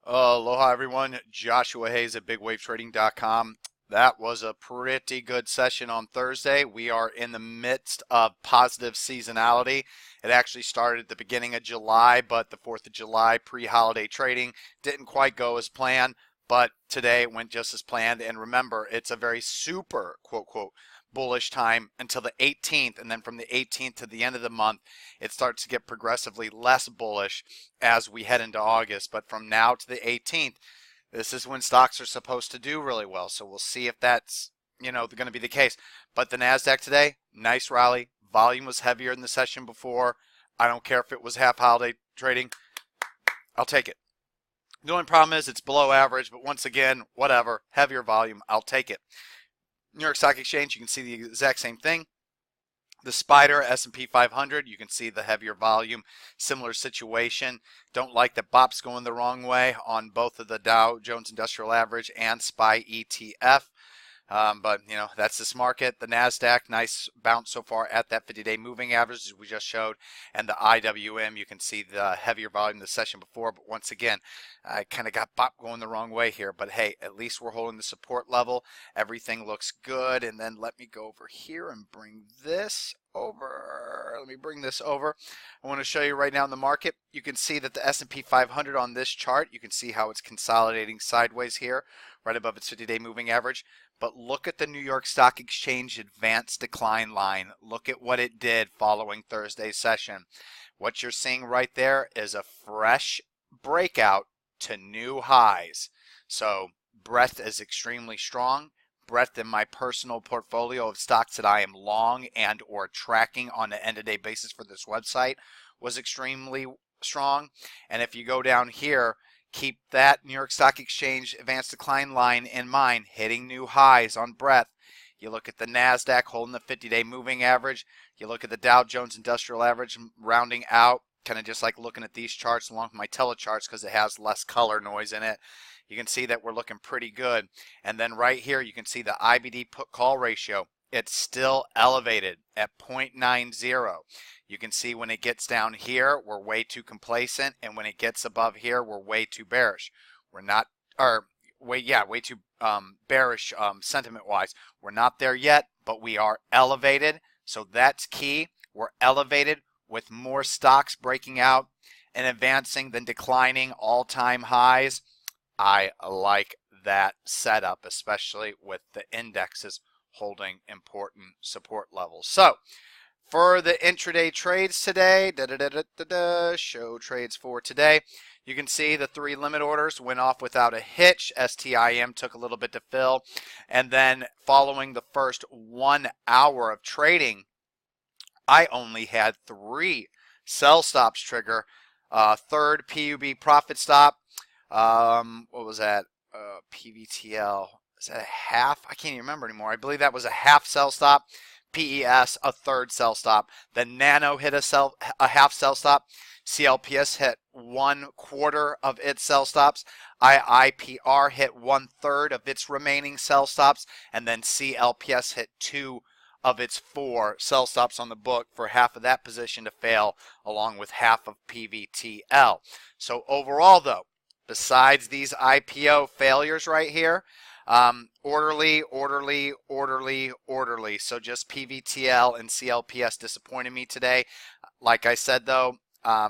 Aloha everyone, Joshua Hayes at BigWaveTrading.com. That was a pretty good session on Thursday. We are in the midst of positive seasonality. It actually started at the beginning of July, but the 4th of July pre-holiday trading didn't quite go as planned. But today it went just as planned. And remember, it's a very super, quote, quote, bullish time until the 18th. And then from the 18th to the end of the month, it starts to get progressively less bullish as we head into August. But from now to the 18th, this is when stocks are supposed to do really well. So we'll see if that's, going to be the case. But the NASDAQ today, nice rally. Volume was heavier than the session before. I don't care if it was half holiday trading. I'll take it. The only problem is it's below average, but once again, whatever, heavier volume, I'll take it. New York Stock Exchange, you can see the exact same thing. The Spider S&P 500, you can see the heavier volume, similar situation. Don't like the BOPs going the wrong way on both of the Dow Jones Industrial Average and SPY ETF. But, that's this market. The NASDAQ, nice bounce so far at that 50-day moving average, as we just showed. And the IWM, you can see the heavier volume the session before. But once again, I kind of got BOP going the wrong way here. But, hey, at least we're holding the support level. Everything looks good. And then let me go over here and bring this over. Let me bring this over. I want to show you right now in the market. You can see that the S&P 500 on this chart, you can see how it's consolidating sideways here, right above its 50-day moving average. But look at the New York Stock Exchange advanced decline line. Look at what it did following Thursday's session. What you're seeing right there is a fresh breakout to new highs. So breadth is extremely strong. Breadth in my personal portfolio of stocks that I am long and or tracking on an end-of-day basis for this website was extremely strong. And if you go down here, keep that New York Stock Exchange advanced decline line in mind, hitting new highs on breadth. You look at the NASDAQ holding the 50-day moving average. You look at the Dow Jones Industrial Average rounding out, kind of just like looking at these charts along with my telecharts because it has less color noise in it. You can see that we're looking pretty good. And then right here, you can see the IBD put call ratio. It's still elevated at 0.90. You can see when it gets down here, we're way too complacent. And when it gets above here, we're way too bearish. We're not, way too bearish sentiment-wise. We're not there yet, but we are elevated. So that's key. We're elevated with more stocks breaking out and advancing than declining all-time highs. I like that setup, especially with the indexes holding important support levels. So for the intraday trades today, show trades for today. You can see the 3 limit orders went off without a hitch. STIM took a little bit to fill. And then following the first 1 hour of trading, I only had 3 sell stops trigger. Third PUB profit stop. What was that? PVTL. Is that a half? I can't even remember anymore. I believe that was a half sell stop. PES, a third sell stop. The Nano hit a half sell stop. CLPS hit 1/4 of its sell stops. IIPR hit 1/3 of its remaining sell stops. And then CLPS hit 2 of its 4 sell stops on the book for half of that position to fail, along with half of PVTL. So overall, though, besides these IPO failures right here, orderly. So just PVTL and CLPS disappointed me today. Like I said, though, I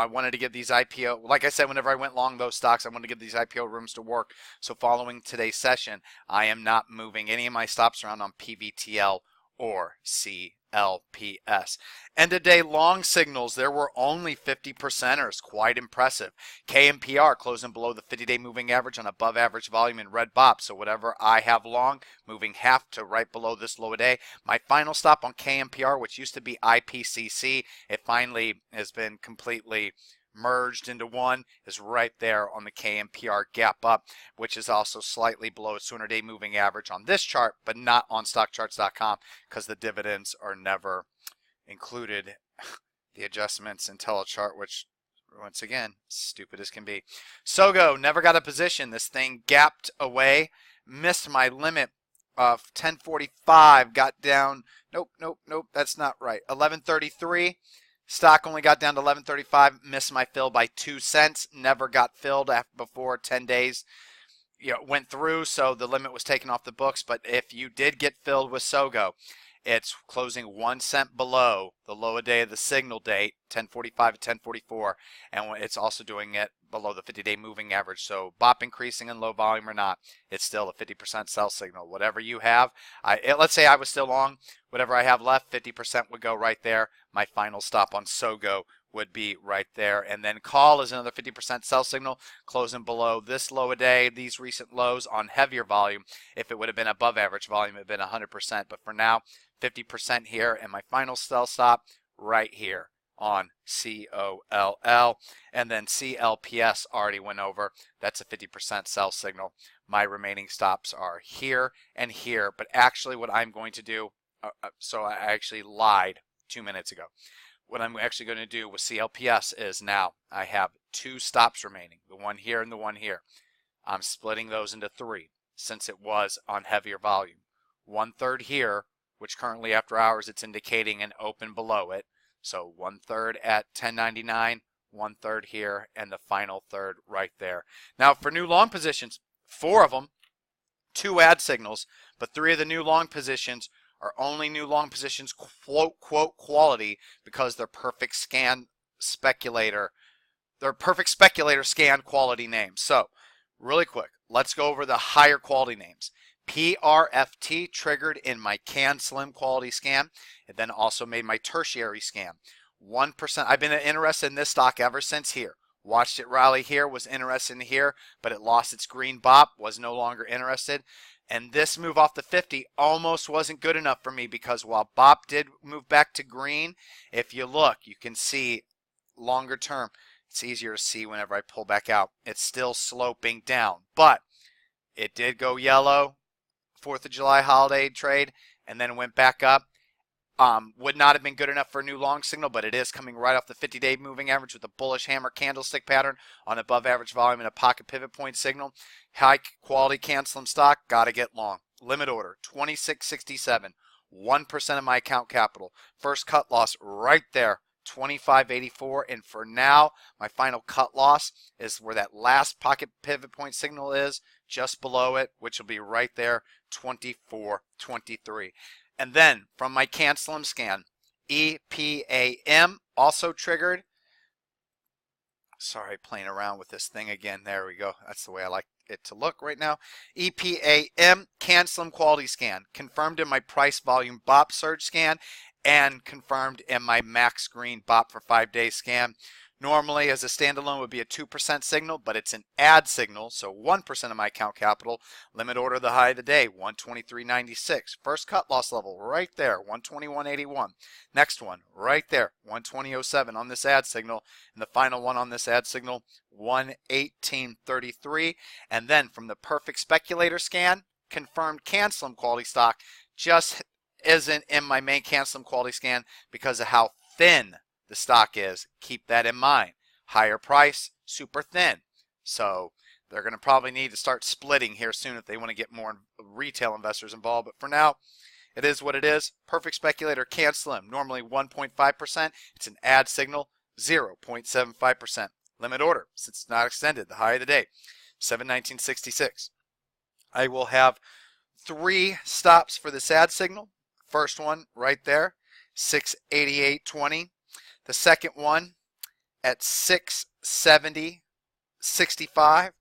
wanted to give these IPO, like I said, whenever I went long those stocks, I wanted to give these IPO rooms to work. So following today's session, I am not moving any of my stops around on PVTL or CLPS. End of day long signals, there were only 50%ers, quite impressive. KMPR closing below the 50-day moving average on above average volume in red BOP. So whatever I have long, moving half to right below this low a day. My final stop on KMPR, which used to be IPCC, it finally has been completely merged into one, is right there on the KMPR gap up, which is also slightly below its 200-day moving average on this chart, but not on stockcharts.com because the dividends are never included. The adjustments in telechart, which once again, stupid as can be. Sogo never got a position. This thing gapped away, missed my limit of 1045, got down. Nope, that's not right. 1133. Stock only got down to 11.35, missed my fill by 2 cents, never got filled before 10 days went through, so the limit was taken off the books. But if you did get filled with SOGO, it's closing 1 cent below the low a day of the signal date, 1045 to 1044, and it's also doing it below the 50-day moving average. So BOP increasing in low volume or not, it's still a 50% sell signal. Whatever you have, let's say I was still long, whatever I have left, 50% would go right there. My final stop on SOGO would be right there. And then call is another 50% sell signal, closing below this low a day, these recent lows on heavier volume. If it would have been above average volume, it would have been 100%. But for now, 50% here, and my final sell stop right here on COLL. And then CLPS already went over. That's a 50% sell signal. My remaining stops are here and here. But actually what I'm going to do, so I actually lied 2 minutes ago. What I'm actually going to do with CLPS is now I have 2 stops remaining, the one here and the one here. I'm splitting those into 3 since it was on heavier volume. 1/3 here, which currently after hours it's indicating an open below it. So 1/3 at 10.99, 1/3 here, and the final third right there. Now for new long positions, 4 of them, 2 add signals, but 3 of the new long positions are only new long positions quote quality because they're perfect scan speculator. They're perfect speculator scan quality names. So really quick, let's go over the higher quality names. PRFT triggered in my Can Slim quality scan. It then also made my tertiary scan. 1%. I've been interested in this stock ever since here. Watched it rally here, was interested in here, but it lost its green BOP, was no longer interested. And this move off the 50 almost wasn't good enough for me because while BOP did move back to green, if you look, you can see longer term, it's easier to see whenever I pull back out. It's still sloping down, but it did go yellow, 4th of July holiday trade, and then went back up. Would not have been good enough for a new long signal, but it is coming right off the 50-day moving average with a bullish hammer candlestick pattern on above average volume and a pocket pivot point signal. High quality Can Slim stock, got to get long. Limit order, 26.67, 1% of my account capital. First cut loss right there, 25.84, and for now, my final cut loss is where that last pocket pivot point signal is, just below it, which will be right there, 24.23. And then from my Can Slim scan, EPAM also triggered. Sorry, playing around with this thing again. There we go. That's the way I like it to look right now. EPAM Can Slim quality scan, confirmed in my price volume BOP surge scan and confirmed in my max green BOP for 5 days scan. Normally as a standalone would be a 2% signal, but it's an add signal, so 1% of my account capital. Limit order the high of the day, 123.96. First cut loss level right there, 121.81. Next one right there, 120.07 on this add signal, and the final one on this add signal, 118.33. And then from the perfect speculator scan, confirmed Can Slim quality stock just isn't in my main Can Slim quality scan because of how thin the stock is. Keep that in mind. Higher price, super thin. So they're going to probably need to start splitting here soon if they want to get more retail investors involved. But for now, it is what it is. Perfect speculator Can Slim, normally 1.5%. It's an add signal, 0.75%. Limit order, since it's not extended, the high of the day, 719.66. I will have 3 stops for this add signal. First one right there, 688.20. The second one at 670.65,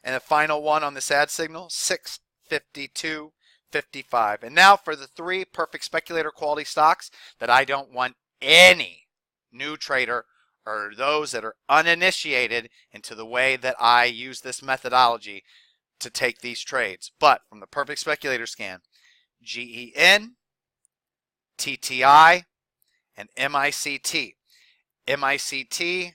and the final one on this add signal, 652.55. And now for the 3 perfect speculator quality stocks that I don't want any new trader or those that are uninitiated into the way that I use this methodology to take these trades. But from the perfect speculator scan, GEN, TTI, and MICT. MICT,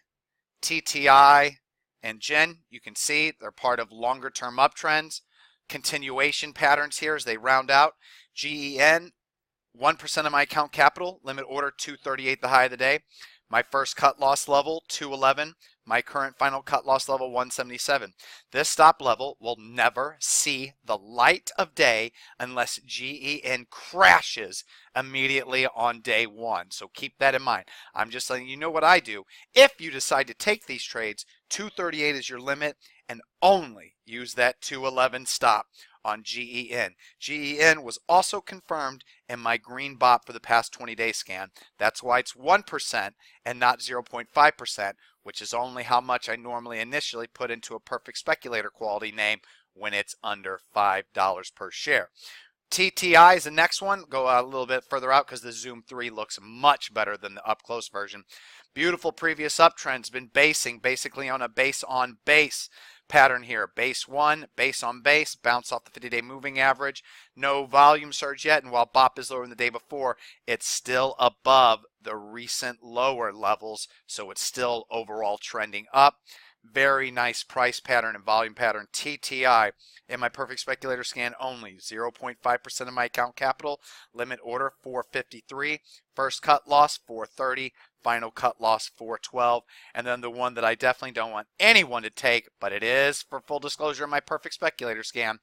TTI, and GEN, you can see they're part of longer term uptrends. Continuation patterns here as they round out. GEN, 1% of my account capital, limit order 238, the high of the day. My first cut loss level, 211. my current final cut loss level 177. This stop level will never see the light of day unless GEN crashes immediately on day one. So keep that in mind. I'm just letting you know what I do. If you decide to take these trades, 238 is your limit, and only use that 211 stop on GEN. GEN was also confirmed in my green bot for the past 20-day scan. That's why it's 1% and not 0.5%, which is only how much I normally initially put into a perfect speculator quality name when it's under $5 per share. TTI is the next one. Go a little bit further out because the Zoom 3 looks much better than the up close version. Beautiful previous uptrends, been basing basically on a base on base pattern here. Base 1, base on base, bounce off the 50-day moving average. No volume surge yet, and while BOP is lower than the day before, it's still above the recent lower levels, so it's still overall trending up. Very nice price pattern and volume pattern. TTI in my perfect speculator scan only 0.5% of my account capital. Limit order 453. First cut loss 430. Final cut loss 412. And then the one that I definitely don't want anyone to take, but it is for full disclosure in my perfect speculator scan,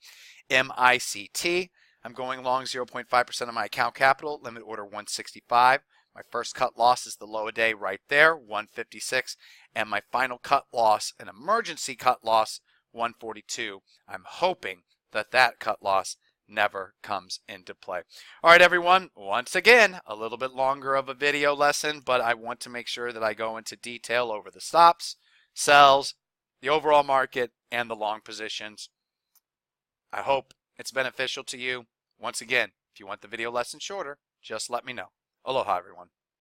MICT. I'm going long 0.5% of my account capital. Limit order 165. My first cut loss is the low a day right there, 156, and my final cut loss, an emergency cut loss, 142. I'm hoping that that cut loss never comes into play. All right, everyone, once again, a little bit longer of a video lesson, but I want to make sure that I go into detail over the stops, sells, the overall market, and the long positions. I hope it's beneficial to you. Once again, if you want the video lesson shorter, just let me know. Aloha, everyone.